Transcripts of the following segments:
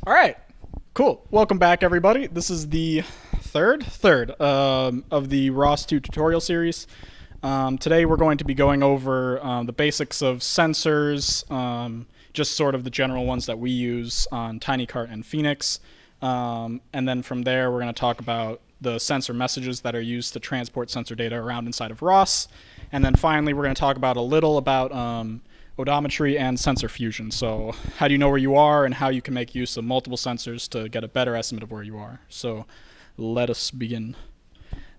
All right, cool. Welcome back, everybody. This is the third of the ROS2 tutorial series. Today we're going to be going over the basics of sensors, just sort of the general ones that we use on TinyCart and Phoenix. And then from there, we're going to talk about the sensor messages that are used to transport sensor data around inside of ROS. And then finally, we're going to talk about a little about odometry and sensor fusion. So how do you know where you are and how you can make use of multiple sensors to get a better estimate of where you are. So let us begin.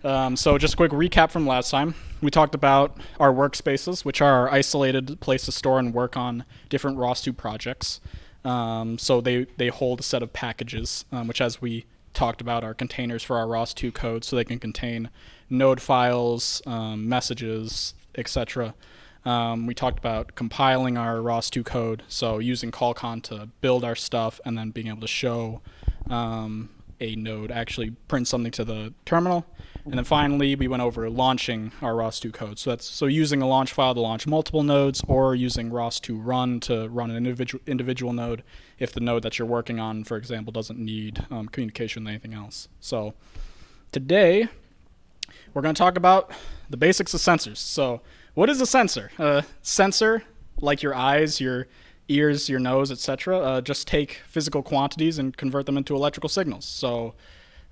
So just a quick recap from last time. We talked about our workspaces, which are our isolated place to store and work on different ROS2 projects. So they hold a set of packages, which, as we talked about, are containers for our ROS2 code, so they can contain node files, messages, etc. We talked about compiling our ROS2 code, so using CallCon to build our stuff and then being able to show a node actually print something to the terminal. And then finally, we went over launching our ROS2 code. So using a launch file to launch multiple nodes, or using ROS2 run to run an individual node if the node that you're working on, for example, doesn't need communication with anything else. So today, we're going to talk about the basics of sensors. So what is a sensor? Sensor, like your eyes, your ears, your nose, etc., just take physical quantities and convert them into electrical signals. So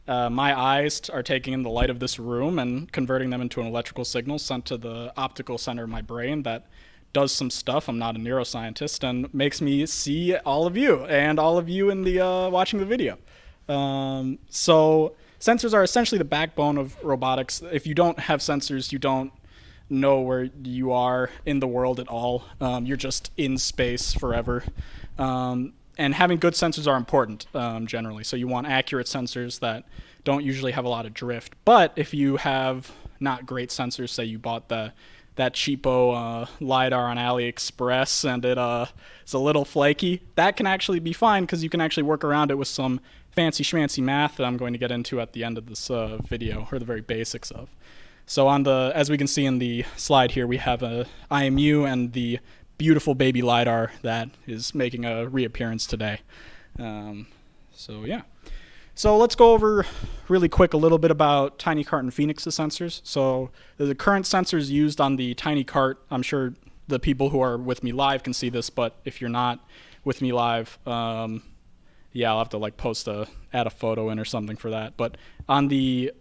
my eyes are taking in the light of this room and converting them into an electrical signal sent to the optical center of my brain that does some stuff. I'm not a neuroscientist, and makes me see all of you and all of you in the watching the video. So sensors are essentially the backbone of robotics. If you don't have sensors, you don't know where you are in the world at all. You're just in space forever. And having good sensors are important generally. So you want accurate sensors that don't usually have a lot of drift. But if you have not great sensors, say you bought that cheapo LiDAR on AliExpress and it's a little flaky, that can actually be fine because you can actually work around it with some fancy schmancy math that I'm going to get into at the end of this video, or the very basics of. So as we can see in the slide here, we have a IMU and the beautiful baby LiDAR that is making a reappearance today. So yeah. So let's go over really quick a little bit about TinyCart and Phoenix's sensors. So the current sensors used on the TinyCart, I'm sure the people who are with me live can see this, but if you're not with me live, yeah, I'll have to add a photo in or something for that. But on the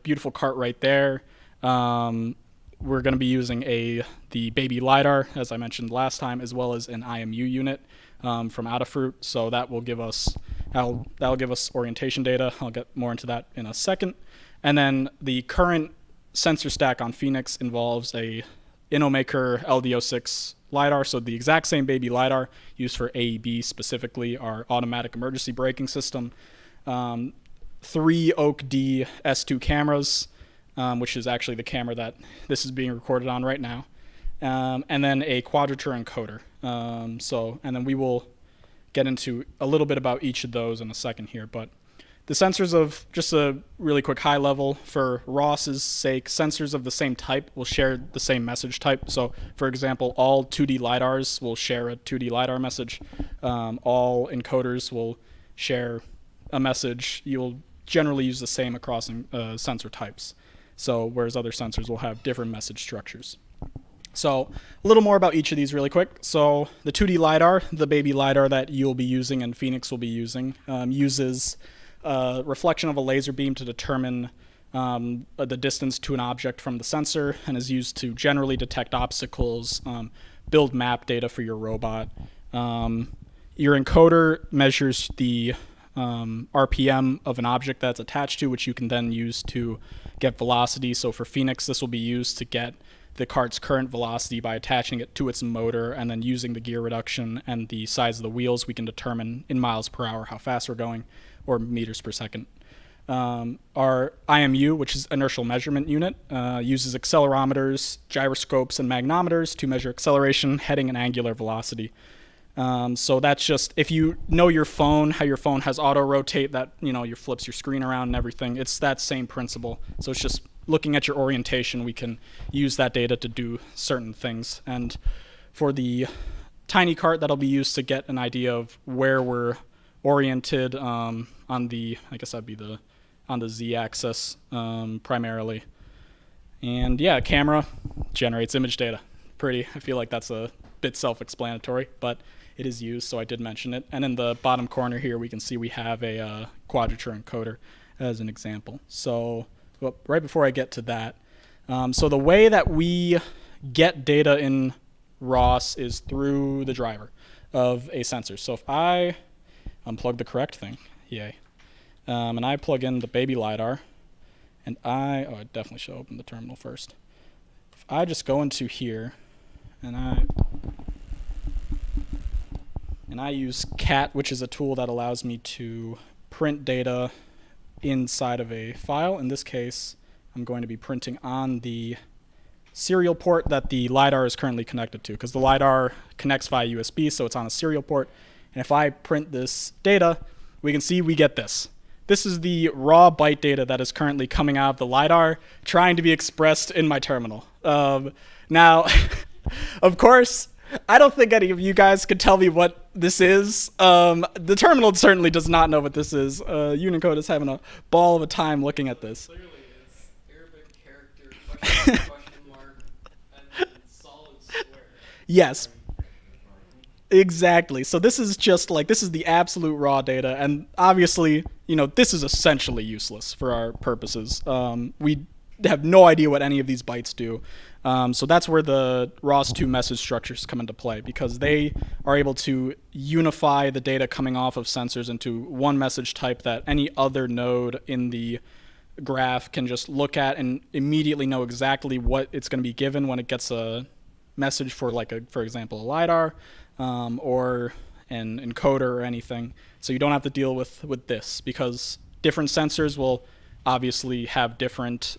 beautiful cart right there, we're going to be using the baby LiDAR, as I mentioned last time, as well as an IMU unit from Adafruit. So that will give us that'll give us orientation data. I'll get more into that in a second. And then the current sensor stack on Phoenix involves a InnoMaker LDO6 LiDAR, so the exact same baby LiDAR used for AEB, specifically our automatic emergency braking system. 3 Oak D S2 cameras, which is actually the camera that this is being recorded on right now, and then a quadrature encoder. And then we will get into a little bit about each of those in a second here, but the sensors, of just a really quick high level for ROS's sake, sensors of the same type will share the same message type. So for example, all 2D LiDARs will share a 2D LiDAR message. All encoders will share a message. You'll generally use the same across sensor types. So whereas other sensors will have different message structures. So a little more about each of these really quick. So the 2D LiDAR, the baby LiDAR that you'll be using and Phoenix will be using, uses reflection of a laser beam to determine the distance to an object from the sensor, and is used to generally detect obstacles, build map data for your robot. Your encoder measures the RPM of an object that's attached to, which you can then use to get velocity. So for Phoenix, this will be used to get the cart's current velocity by attaching it to its motor, and then using the gear reduction and the size of the wheels, we can determine in miles per hour how fast we're going, or meters per second. Our IMU, which is inertial measurement unit, uses accelerometers, gyroscopes, and magnometers to measure acceleration, heading, and angular velocity. So that's just, if you know your phone, how your phone has auto rotate, that, you flips your screen around and everything, it's that same principle. So it's just looking at your orientation, we can use that data to do certain things. And for the TinyCart, that'll be used to get an idea of where we're oriented on the, I guess that'd be on the z-axis primarily. And yeah, camera generates image data. I feel like that's a bit self-explanatory, but it is used, so I did mention it. And in the bottom corner here, we can see we have a quadrature encoder as an example. So right before I get to that, so the way that we get data in ROS is through the driver of a sensor. So if I unplug the correct thing, yay, and I plug in the baby LiDAR, and I definitely should open the terminal first. If I just go into here, and I use CAT, which is a tool that allows me to print data inside of a file. In this case, I'm going to be printing on the serial port that the LiDAR is currently connected to, because the LiDAR connects via USB, so it's on a serial port. And if I print this data, we can see we get this. This is the raw byte data that is currently coming out of the LiDAR, trying to be expressed in my terminal. Now, of course, I don't think any of you guys could tell me what this is. The terminal certainly does not know what this is. Unicode is having a ball of a time looking at this. Clearly, it's Arabic character, question mark, and then solid square. Yes. Exactly. So this is just like, this is the absolute raw data, and obviously, this is essentially useless for our purposes. We have no idea what any of these bytes do. So that's where the ROS2 message structures come into play, because they are able to unify the data coming off of sensors into one message type that any other node in the graph can just look at and immediately know exactly what it's going to be given when it gets a message for, for example, a LiDAR or an encoder or anything. So you don't have to deal with this, because different sensors will obviously have different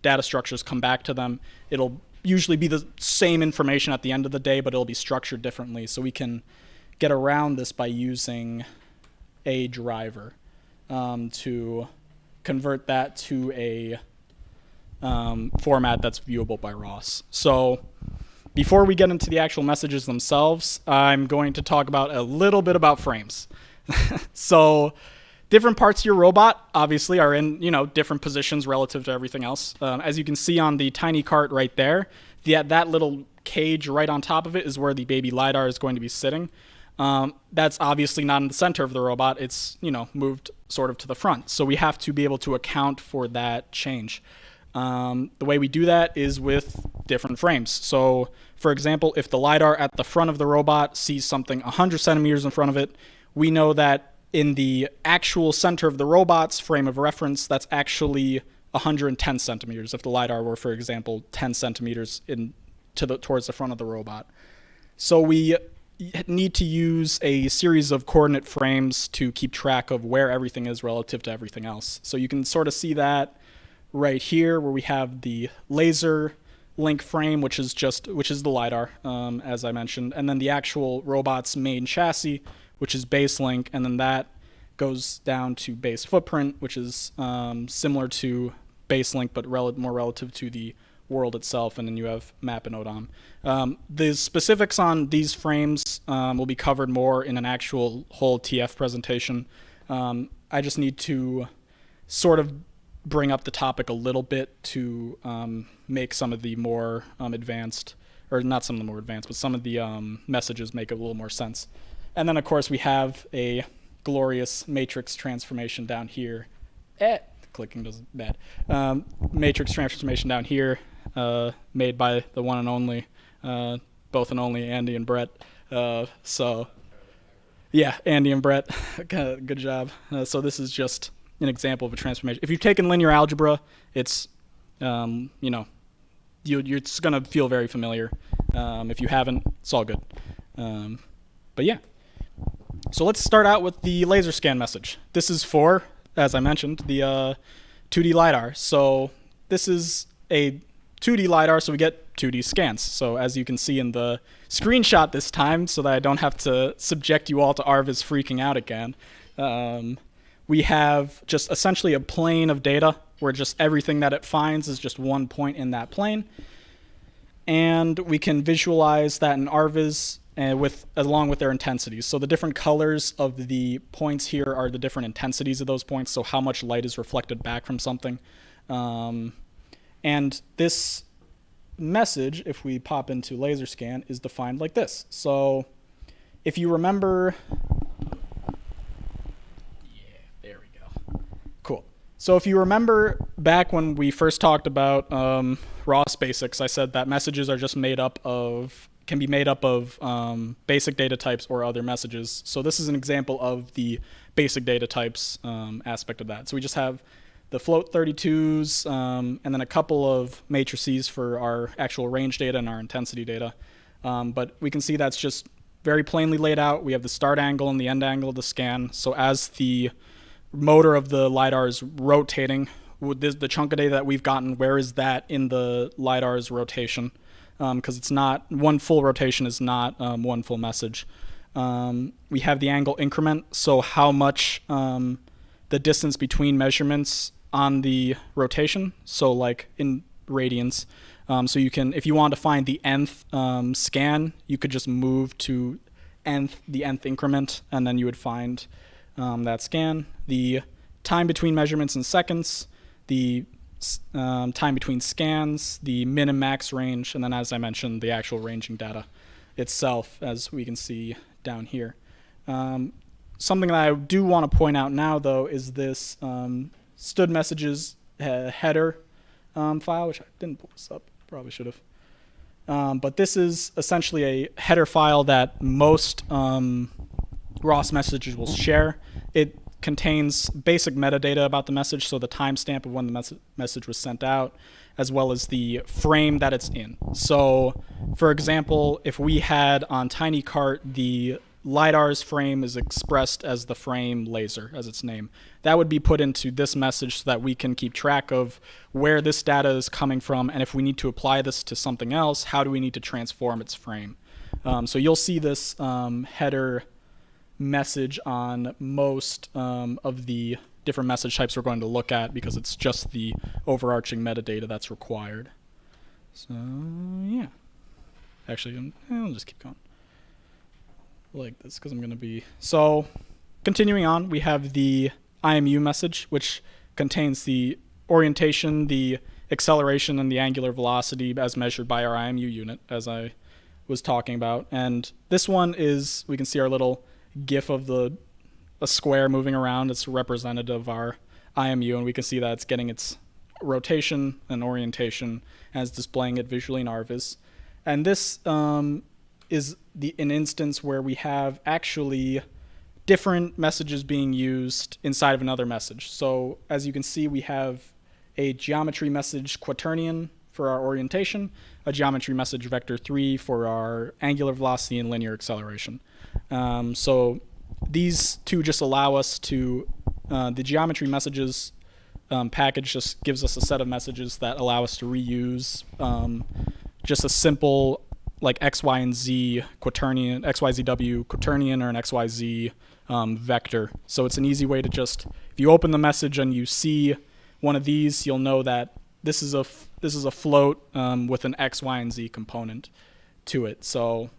data structures come back to them. It'll usually be the same information at the end of the day, but it'll be structured differently. So we can get around this by using a driver to convert that to a format that's viewable by ROS. So before we get into the actual messages themselves, I'm going to talk about a little bit about frames. So different parts of your robot obviously are in different positions relative to everything else. As you can see on the tiny cart right there, that little cage right on top of it is where the baby LiDAR is going to be sitting. That's obviously not in the center of the robot. It's moved sort of to the front. So we have to be able to account for that change. The way we do that is with different frames. So for example, if the LiDAR at the front of the robot sees something 100 centimeters in front of it, we know that in the actual center of the robot's frame of reference, that's actually 110 centimeters if the LiDAR were, for example, 10 centimeters towards the front of the robot. So we need to use a series of coordinate frames to keep track of where everything is relative to everything else. So you can sort of see that right here, where we have the laser link frame, which is the LiDAR, as I mentioned, and then the actual robot's main chassis, which is base link, and then that goes down to base footprint, which is similar to base link but more relative to the world itself, and then you have map and Odom. The specifics on these frames will be covered more in an actual whole TF presentation. I just need to sort of bring up the topic a little bit to make some of the more advanced, or not some of the more advanced, but some of the messages make a little more sense. And then, of course, we have a glorious matrix transformation down here. Clicking does bad. Matrix transformation down here, made by the one and only, both and only Andy and Brett. So, yeah, Andy and Brett, good job. So this is just an example of a transformation. If you've taken linear algebra, it's, you're just going to feel very familiar. If you haven't, it's all good. But yeah. So let's start out with the laser scan message. This is for, as I mentioned, the 2D LiDAR. So this is a 2D LiDAR, so we get 2D scans. So as you can see in the screenshot this time, so that I don't have to subject you all to Arvis freaking out again, we have just essentially a plane of data where just everything that it finds is just one point in that plane. And we can visualize that in Arvis and along with their intensities. So the different colors of the points here are the different intensities of those points, so how much light is reflected back from something. And this message, if we pop into laser scan, is defined like this. So if you remember, yeah, there we go. Cool. So if you remember back when we first talked about ROS basics, I said that messages are just can be made up of basic data types or other messages. So this is an example of the basic data types aspect of that. So we just have the float 32s and then a couple of matrices for our actual range data and our intensity data. But we can see that's just very plainly laid out. We have the start angle and the end angle of the scan. So as the motor of the LiDAR is rotating, the chunk of data that we've gotten, where is that in the LiDAR's rotation? Because it's not, one full rotation is not one full message. We have the angle increment, so how much the distance between measurements on the rotation, so like in radians. So you can, if you want to find the nth scan, you could just move to the nth increment, and then you would find that scan. The time between measurements in seconds, the time between scans, the min and max range, and then, as I mentioned, the actual ranging data itself, as we can see down here. Something that I do want to point out now, though, is this stood messages header file, which I didn't pull this up, probably should have. But this is essentially a header file that most ROS messages will share. It contains basic metadata about the message, so the timestamp of when the message was sent out, as well as the frame that it's in. So, for example, if we had on TinyCart the LiDAR's frame is expressed as the frame laser, as its name, that would be put into this message so that we can keep track of where this data is coming from, and if we need to apply this to something else, how do we need to transform its frame. So you'll see this header message on most of the different message types we're going to look at, because it's just the overarching metadata that's required. So yeah, actually I'll just keep going like this because I'm going to be, so continuing on, we have the IMU message, which contains the orientation, the acceleration, and the angular velocity as measured by our IMU unit, as I was talking about. And this one is, we can see our little GIF of a square moving around. It's representative of our IMU, and we can see that it's getting its rotation and orientation as displaying it visually in ARVIS. And this is an instance where we have actually different messages being used inside of another message. So as you can see, we have a geometry message quaternion for our orientation, a geometry message vector 3 for our angular velocity and linear acceleration. So these two just allow us to, the geometry messages package just gives us a set of messages that allow us to reuse just a simple like X, Y, and Z quaternion, XYZW quaternion, or an XYZ vector. So it's an easy way to just, if you open the message and you see one of these, you'll know that this is a float with an X, Y, and Z component to it. So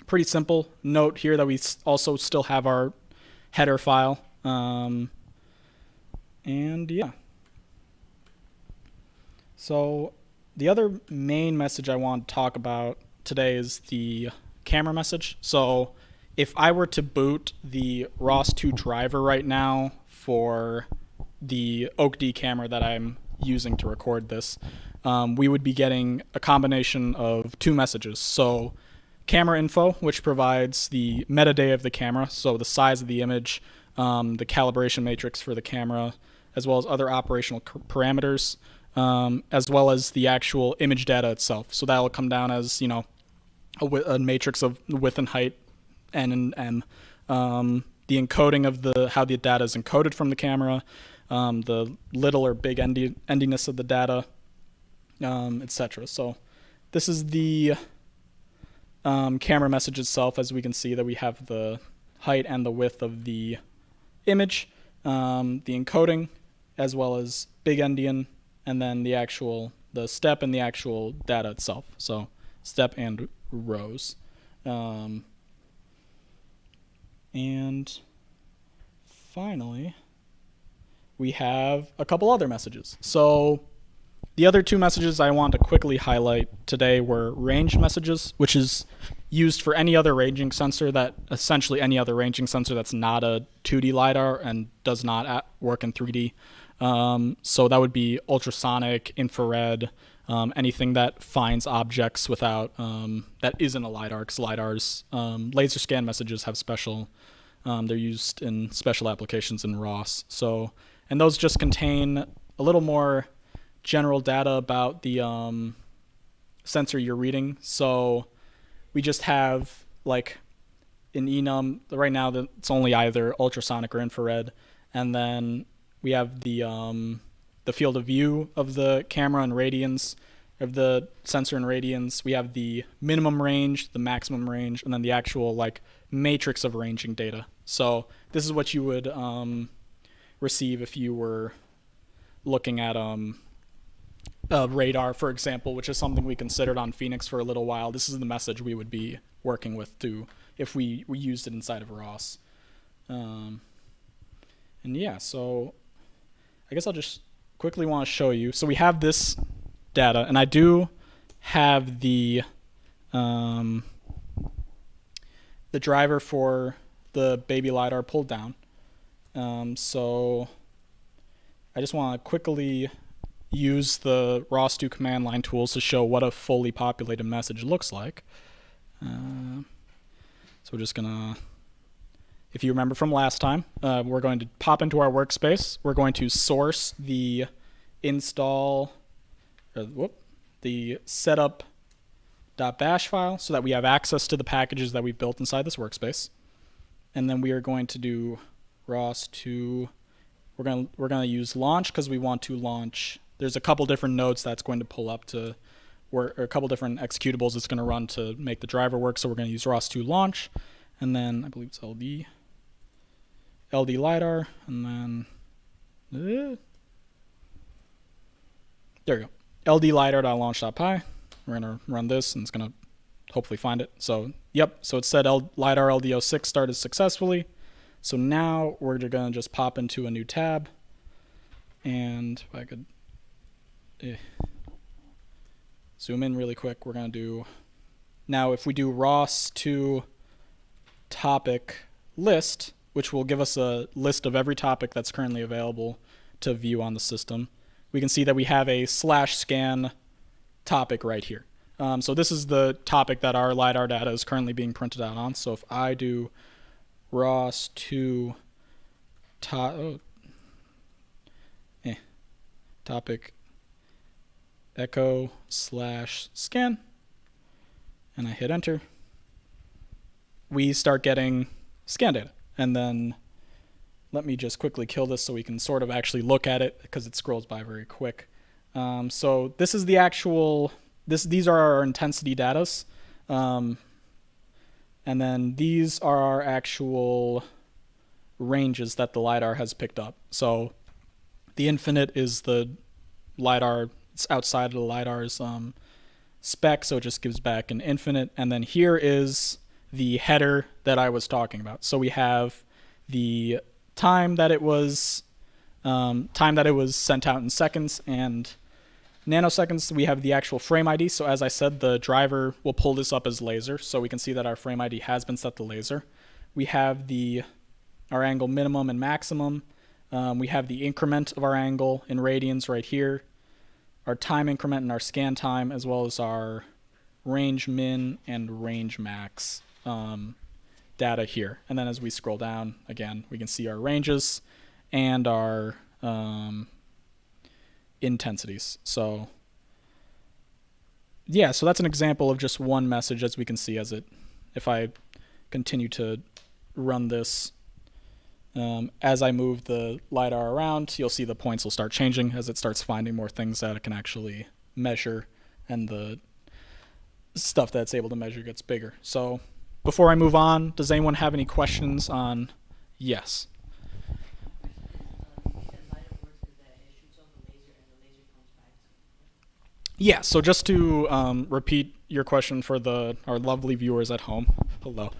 pretty simple. Note here that we also still have our header file. And yeah. So the other main message I want to talk about today is the camera message. So if I were to boot the ROS2 driver right now for the OAK-D camera that I'm using to record this, we would be getting a combination of two messages. So camera info, which provides the metadata of the camera, so the size of the image, the calibration matrix for the camera, as well as other operational parameters, as well as the actual image data itself. So that will come down as, you know, a matrix of width and height, N and M, the encoding of how the data is encoded from the camera, the little or big endiness of the data, etc. So this is the camera message itself. As we can see that we have the height and the width of the image, the encoding, as well as big endian, and then the step and the actual data itself. So step and rows. Um, and finally, we have a couple other messages. So the other two messages I want to quickly highlight today were range messages, which is used for any other ranging sensor essentially any other ranging sensor that's not a 2D LiDAR and does not work in 3D. So that would be ultrasonic, infrared, anything that finds objects without, that isn't a LiDAR, because LiDARs, laser scan messages have special, they're used in special applications in ROS. So, and those just contain a little more general data about the sensor you're reading. So we just have like in enum right now that it's only either ultrasonic or infrared, and then we have the field of view of the camera and radians of the sensor and radians. We have the minimum range, the maximum range, and then the actual like matrix of ranging data. So this is what you would receive if you were looking at radar, for example, which is something we considered on Phoenix for a little while. This is the message we would be working with too if we used it inside of ROS. And yeah, so I guess I'll just quickly want to show you. So we have this data, and I do have the driver for the baby LiDAR pulled down. So I just want to quickly use the ROS2 command line tools to show what a fully populated message looks like. So we're just gonna, if you remember from last time, we're going to pop into our workspace. We're going to source the the setup.bash file so that we have access to the packages that we've built inside this workspace. And then we are going to do ROS2. We're going to use launch because we want to launch. There's a couple different nodes that's going to pull up to work, or a couple different executables it's going to run to make the driver work. So we're going to use ROS2 launch, and then I believe it's LD LiDAR, and then there we go. LD LiDAR.launch.py. We're going to run this, and it's going to hopefully find it. So yep. So it said LiDAR LDO6 started successfully. So now we're going to just pop into a new tab, and if I could zoom in really quick, we're going to do, now if we do ROS2 topic list, which will give us a list of every topic that's currently available to view on the system, we can see that we have a /scan topic right here. So this is the topic that our LiDAR data is currently being printed out on. So if I do ROS2 topic echo /scan, and I hit enter, we start getting scan data. And then let me just quickly kill this so we can sort of actually look at it, because it scrolls by very quick. So this is the actual, these are our intensity datas. And then these are our actual ranges that the LiDAR has picked up. So the infinite is the LiDAR, it's outside of the LiDAR's spec, so it just gives back an infinite. And then here is the header that I was talking about. So we have the time that it was sent out in seconds and nanoseconds. We have the actual frame ID. So as I said, the driver will pull this up as laser, so we can see that our frame ID has been set to laser. We have our angle minimum and maximum. We have the increment of our angle in radians right here, our time increment and our scan time, as well as our range min and range max data here. And then as we scroll down, again, we can see our ranges and our intensities. So yeah, so that's an example of just one message, as we can see if I continue to run this, as I move the LiDAR around, you'll see the points will start changing as it starts finding more things that it can actually measure, and the stuff that it's able to measure gets bigger. So before I move on, does anyone have any questions on? Yes. Yeah, so just to repeat your question for our lovely viewers at home. Hello.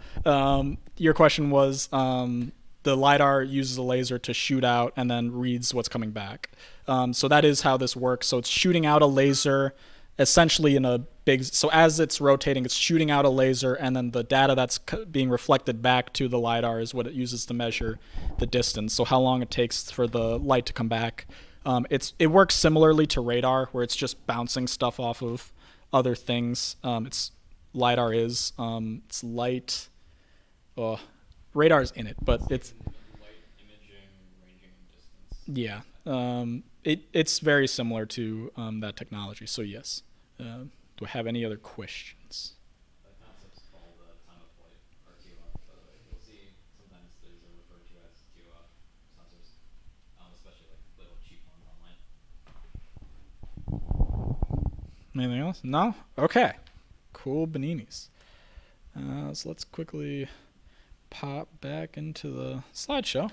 Your question was the LiDAR uses a laser to shoot out and then reads what's coming back. So that is how this works. So it's shooting out a laser essentially in a big, so as it's rotating, it's shooting out a laser, and then the data that's being reflected back to the LiDAR is what it uses to measure the distance. So how long it takes for the light to come back. It works similarly to radar, where it's just bouncing stuff off of other things. LiDAR is it's light. Radar's in it, but it's Light imaging, ranging, and distance. yeah. It's very similar to that technology. So yes. Do I have any other questions? The concept's called time of flight, or TOF, by the way. You'll see sometimes these are referred to as TOF sensors, especially like little cheap ones online. Anything else? No? Okay. Cool bananas. So let's quickly pop back into the slideshow.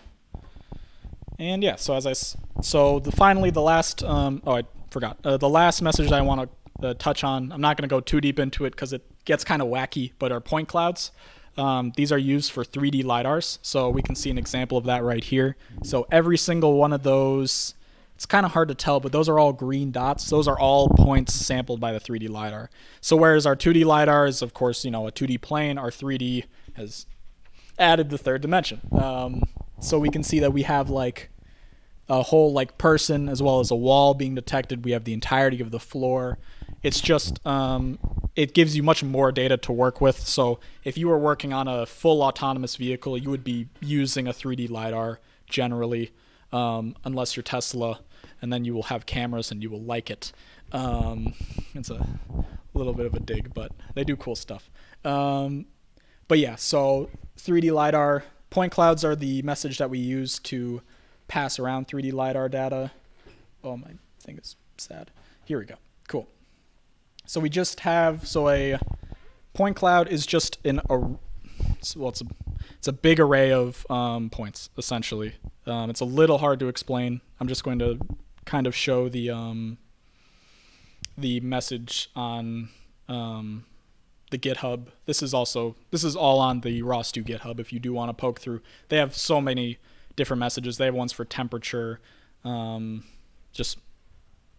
And yeah, finally the last I forgot. The last message I want to touch on, I'm not going to go too deep into it because it gets kind of wacky, but our point clouds. These are used for 3D LiDARs, so we can see an example of that right here. So every single one of those, it's kind of hard to tell, but those are all green dots. Those are all points sampled by the 3D LiDAR. So whereas our 2D LiDAR is, of course, a 2D plane, our 3D has added the third dimension. So we can see that we have like a whole like person as well as a wall being detected. We have the entirety of the floor. It's just it gives you much more data to work with. So if you were working on a full autonomous vehicle, you would be using a 3D LiDAR generally, unless you're Tesla, and then you will have cameras and you will like it. It's a little bit of a dig, but they do cool stuff. But yeah, so 3D LiDAR point clouds are the message that we use to pass around 3D LiDAR data. Oh, my thing is sad. Here we go. Cool. So we just have, a point cloud is just it's a big array of points, essentially. It's a little hard to explain. I'm just going to kind of show the message on the GitHub. This is all on the ROS2 GitHub if you do want to poke through. They have so many different messages. They have ones for temperature, just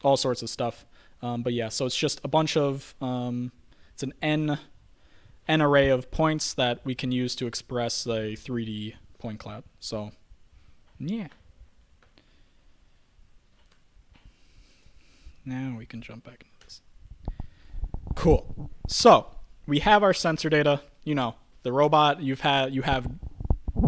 all sorts of stuff. But yeah, so it's just a bunch of, it's an n array of points that we can use to express a 3D point cloud. So, yeah. Now we can jump back into this. Cool. So we have our sensor data. The robot, you have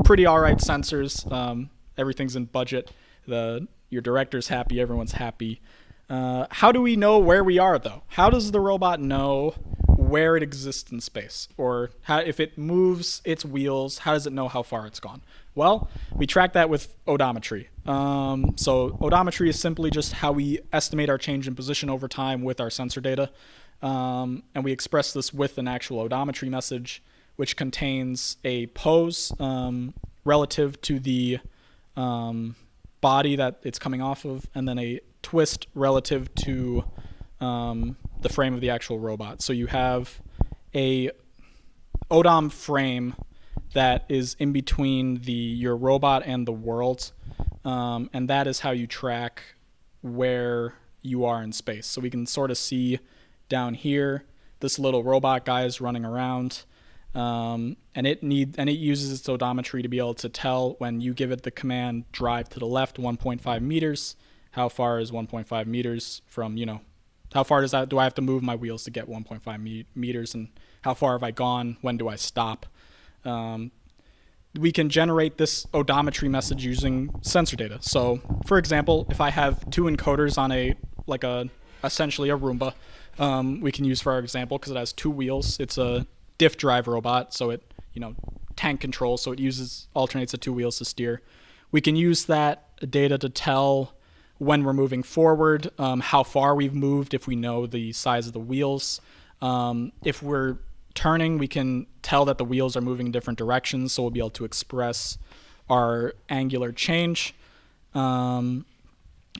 pretty all right sensors. Everything's in budget. Your director's happy. Everyone's happy. How do we know where we are, though? How does the robot know where it exists in space? Or if it moves its wheels, how does it know how far it's gone? Well, we track that with odometry. So odometry is simply just how we estimate our change in position over time with our sensor data. And we express this with an actual odometry message, which contains a pose relative to the body that it's coming off of, and then a twist relative to the frame of the actual robot. So you have a Odom frame that is in between your robot and the world, and that is how you track where you are in space. So we can sort of see down here, this little robot guy is running around, and it uses its odometry to be able to tell when you give it the command drive to the left 1.5 meters. How far is 1.5 meters from, how far do I have to move my wheels to get 1.5 meters, and how far have I gone? When do I stop? We can generate this odometry message using sensor data. So, for example, if I have two encoders on essentially a Roomba, we can use for our example because it has two wheels. It's a diff drive robot, so it, tank control, so it alternates the two wheels to steer. We can use that data to tell when we're moving forward, how far we've moved if we know the size of the wheels. If we're turning, we can tell that the wheels are moving in different directions, so we'll be able to express our angular change, and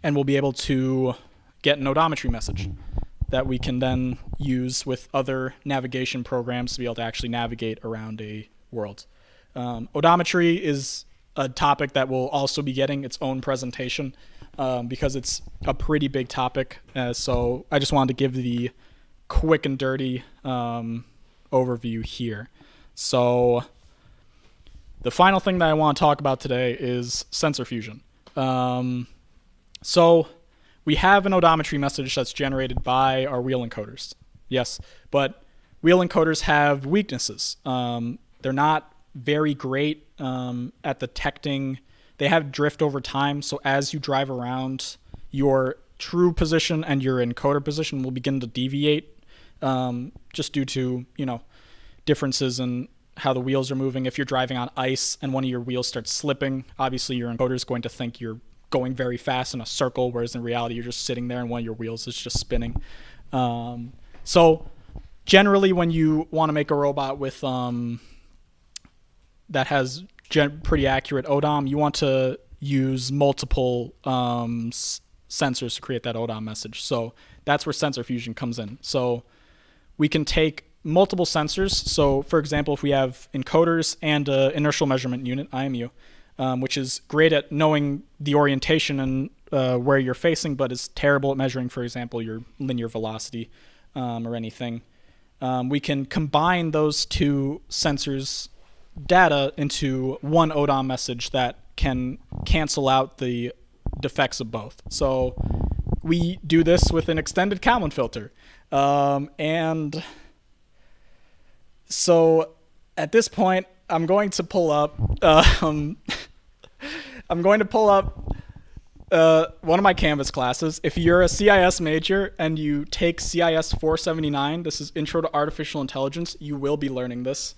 we'll be able to get an odometry message. that we can then use with other navigation programs to be able to actually navigate around a world. Odometry is a topic that will also be getting its own presentation because it's a pretty big topic. So I just wanted to give the quick and dirty overview here. So the final thing that I want to talk about today is sensor fusion. So we have an odometry message that's generated by our wheel encoders. Yes, but wheel encoders have weaknesses. They're not very great at detecting. They have drift over time, so as you drive around, your true position and your encoder position will begin to deviate just due to, differences in how the wheels are moving. If you're driving on ice and one of your wheels starts slipping, obviously your encoder is going to think you're going very fast in a circle, whereas in reality you're just sitting there and one of your wheels is just spinning. So generally when you want to make a robot with that has pretty accurate Odom, you want to use multiple sensors to create that Odom message. So that's where sensor fusion comes in. So we can take multiple sensors. So for example, if we have encoders and an inertial measurement unit, IMU, which is great at knowing the orientation and where you're facing, but is terrible at measuring, for example, your linear velocity or anything. We can combine those two sensors' data into one Odom message that can cancel out the defects of both. So we do this with an extended Kalman filter. And so at this point, I'm going to pull up one of my Canvas classes. If you're a CIS major and you take CIS 479, this is Intro to Artificial Intelligence, you will be learning this.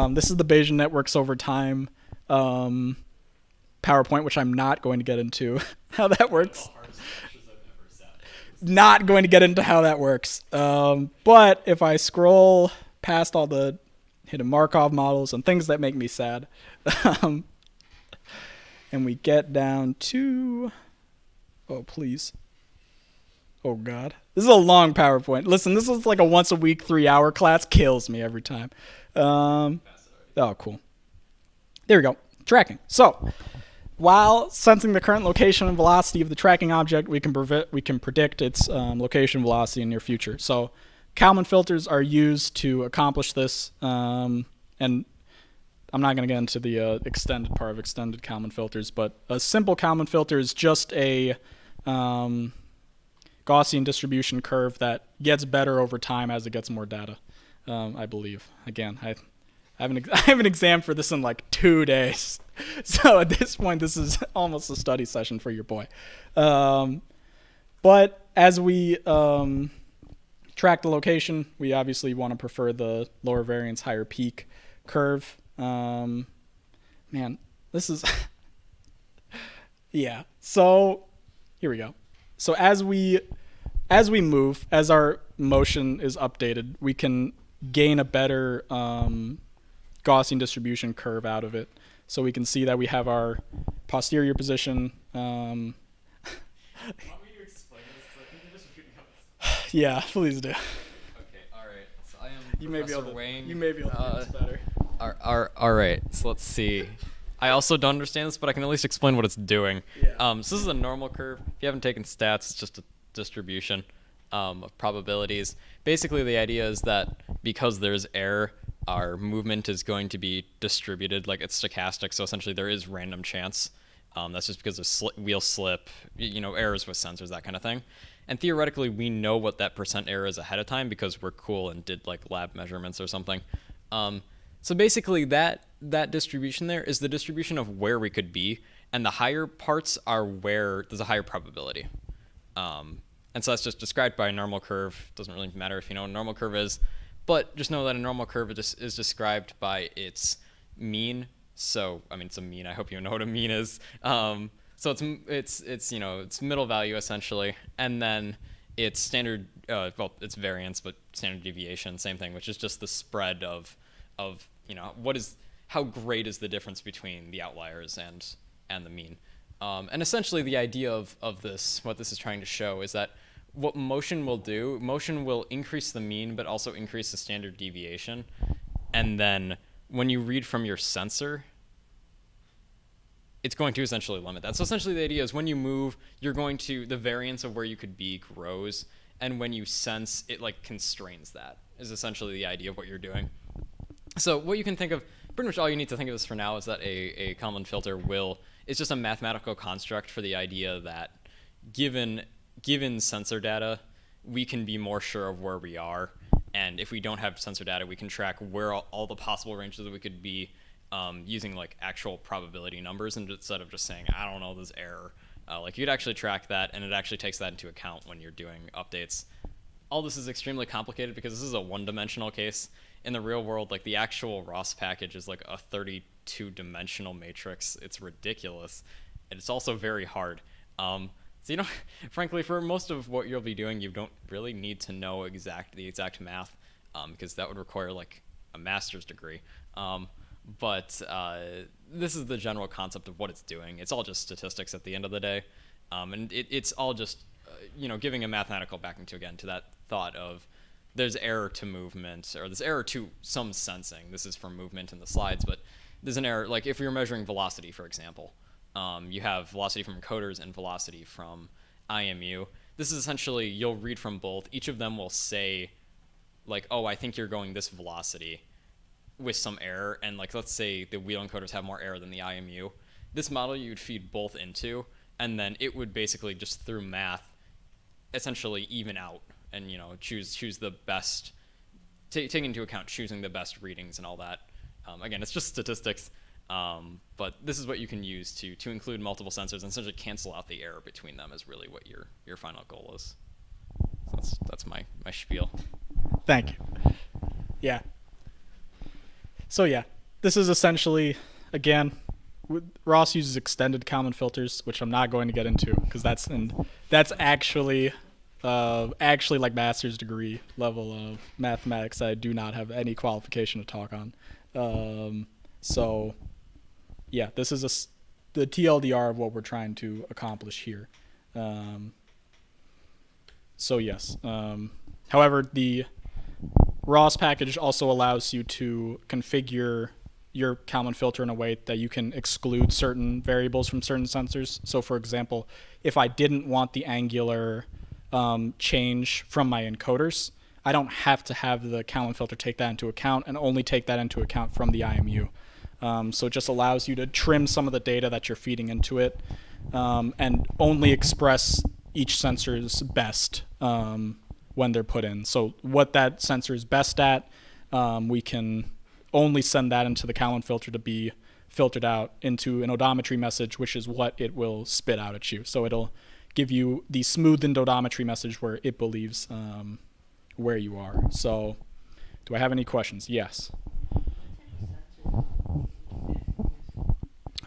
This is the Bayesian Networks over time PowerPoint, which I'm not going to get into how that works. Not going to get into how that works. But if I scroll past all the hidden Markov models and things that make me sad, and we get down to... Oh, please. Oh, God. This is a long PowerPoint. Listen, this is like a once a week, 3-hour class. Kills me every time. Oh, cool. There we go. Tracking. So, while sensing the current location and velocity of the tracking object, we can predict its location, velocity, in near future. So, Kalman filters are used to accomplish this, and I'm not going to get into the extended part of extended Kalman filters, but a simple Kalman filter is just a Gaussian distribution curve that gets better over time as it gets more data, I believe. Again, I have an exam for this in like 2 days. So at this point, this is almost a study session for your boy. But as we track the location, we obviously want to prefer the lower variance, higher peak curve. Man, this is... yeah. So here we go. So as we move, as our motion is updated, we can gain a better Gaussian distribution curve out of it. So we can see that we have our posterior position. Want me to explain this? Because I think you're just reading out. Yeah, please do. Okay, alright. So I am You may be able to do this better. All right, so let's see. I also don't understand this, but I can at least explain what it's doing. Yeah. So this is a normal curve. If you haven't taken stats, it's just a distribution of probabilities. Basically, the idea is that because there's error, our movement is going to be distributed, like it's stochastic. So essentially, there is random chance. That's just because of wheel slip, errors with sensors, that kind of thing. And theoretically, we know what that percent error is ahead of time because we're cool and did like lab measurements or something. So basically, that distribution there is the distribution of where we could be, and the higher parts are where there's a higher probability. And so that's just described by a normal curve. Doesn't really matter if you know what a normal curve is, but just know that a normal curve is described by its mean. So I mean, it's a mean. I hope you know what a mean is. So it's middle value essentially, and then it's standard. It's variance, but standard deviation, same thing, which is just the spread of how great is the difference between the outliers and the mean. And essentially the idea of this, what this is trying to show is that what motion will increase the mean, but also increase the standard deviation. And then when you read from your sensor, it's going to essentially limit that. So essentially the idea is when you move, the variance of where you could be grows. And when you sense, it like constrains that, is essentially the idea of what you're doing. So what you can think of, pretty much all you need to think of this for now is that a Kalman filter it's just a mathematical construct for the idea that given sensor data, we can be more sure of where we are. And if we don't have sensor data, we can track where all the possible ranges that we could be using like actual probability numbers instead of just saying, I don't know, there's error. Like you'd actually track that, and it actually takes that into account when you're doing updates. All this is extremely complicated because this is a one-dimensional case. In the real world, like the actual ROS package is like a 32-dimensional matrix. It's ridiculous, and it's also very hard. So frankly, for most of what you'll be doing, you don't really need to know the exact math, because that would require like a master's degree. But this is the general concept of what it's doing. It's all just statistics at the end of the day, and it's all just giving a mathematical backing to that thought of there's error to movement, or there's error to some sensing. This is for movement in the slides, but there's an error. Like if you're measuring velocity, for example, you have velocity from encoders and velocity from IMU. This is essentially, you'll read from both. Each of them will say, like, oh, I think you're going this velocity with some error. And like, let's say the wheel encoders have more error than the IMU. This model you would feed both into, and then it would basically just through math essentially even out and choose the best, taking into account choosing the best readings and all that. Again, it's just statistics, but this is what you can use to include multiple sensors and essentially cancel out the error between them is really what your final goal is. So that's my spiel. Thank you. Yeah. So yeah, this is essentially, again, ROS uses extended Kalman filters, which I'm not going to get into because that's actually like master's degree level of mathematics. I do not have any qualification to talk on. So yeah, this is the TLDR of what we're trying to accomplish here. So yes. However, the ROS package also allows you to configure your Kalman filter in a way that you can exclude certain variables from certain sensors. So for example, if I didn't want the angular change from my encoders, I don't have to have the Kalman filter take that into account and only take that into account from the IMU. So it just allows you to trim some of the data that you're feeding into it, and only express each sensor's best when they're put in. So what that sensor is best at, we can only send that into the Kalman filter to be filtered out into an odometry message, which is what it will spit out at you. So it'll give you the smoothened odometry message where it believes where you are. So do I have any questions? Yes.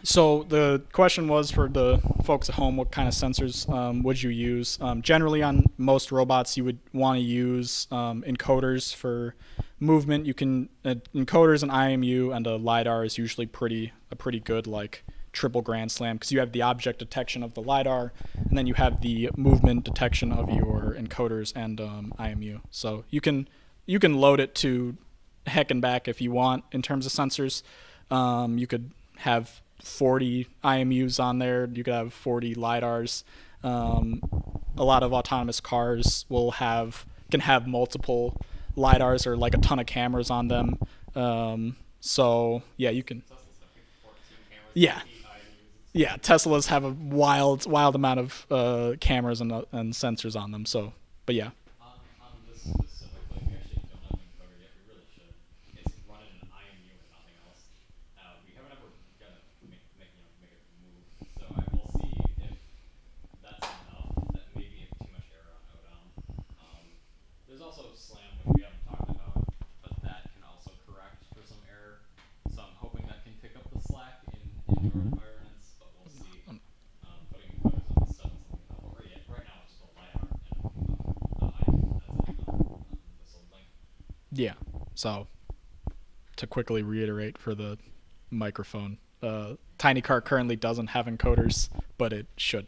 So the question was for the folks at home, what kind of sensors would you use? Generally on most robots, you would want to use encoders for movement. You can encoders and IMU and a LiDAR is usually a pretty good like triple grand slam because you have the object detection of the LiDAR and then you have the movement detection of your encoders and IMU. So you can load it to heck and back if you want in terms of sensors. You could have 40 IMUs on there. You could have 40 LiDARs. A lot of autonomous cars can have multiple LiDARs or like a ton of cameras on them. So yeah, you can. Yeah. Yeah, Teslas have a wild amount of cameras and sensors on them. So, but yeah. On this specifically, we actually don't have an encoder yet. We really should. It's running an IMU and nothing else. We haven't ever got to make it move. So I will see if that's enough. That maybe too much error on Odom. There's also Slam, which we haven't talked about, but that can also correct for some error. So I'm hoping that can pick up the slack in indoor environments, but we'll see. Putting encoders on the stuff is something that already right now it's just a LiDAR and IMU. That's it on this old thing. Yeah. So to quickly reiterate for the microphone, Tiny Car currently doesn't have encoders, but it should.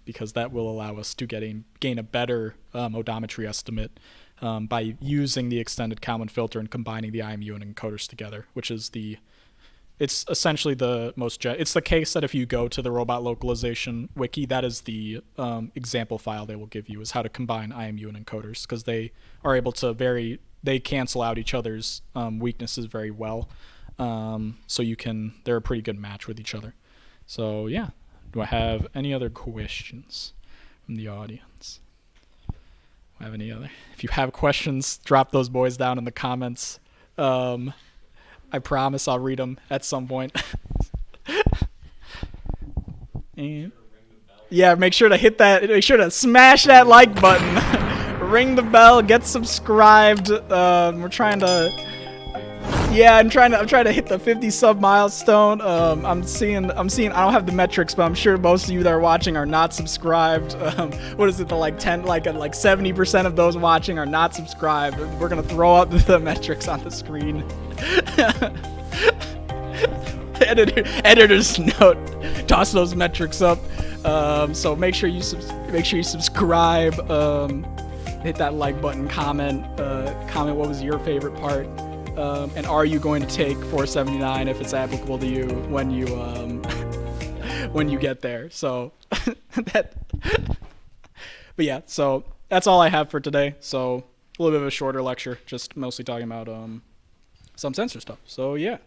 because that will allow us to gain a better odometry estimate by using the extended Kalman filter and combining the IMU and encoders together, which is it's essentially it's the case that if you go to the robot localization wiki, that is the example file they will give you, is how to combine IMU and encoders, because they are able to they cancel out each other's weaknesses very well. So they're a pretty good match with each other. So yeah, do I have any other questions from the audience? Do I have any other? If you have questions, drop those boys down in the comments. I promise I'll read them at some point. And yeah, make sure to smash that like button. Ring the bell, get subscribed. I'm trying to hit the 50 sub milestone. I'm seeing I don't have the metrics, but I'm sure most of you that are watching are not subscribed. What is it, the 70% of those watching are not subscribed. We're gonna throw up the metrics on the screen. Editor's note, toss those metrics up. So make sure you subscribe, hit that like button, comment what was your favorite part, and are you going to take 479 if it's applicable to you when you get there. So but yeah, so that's all I have for today. So a little bit of a shorter lecture, just mostly talking about some sensor stuff. So yeah.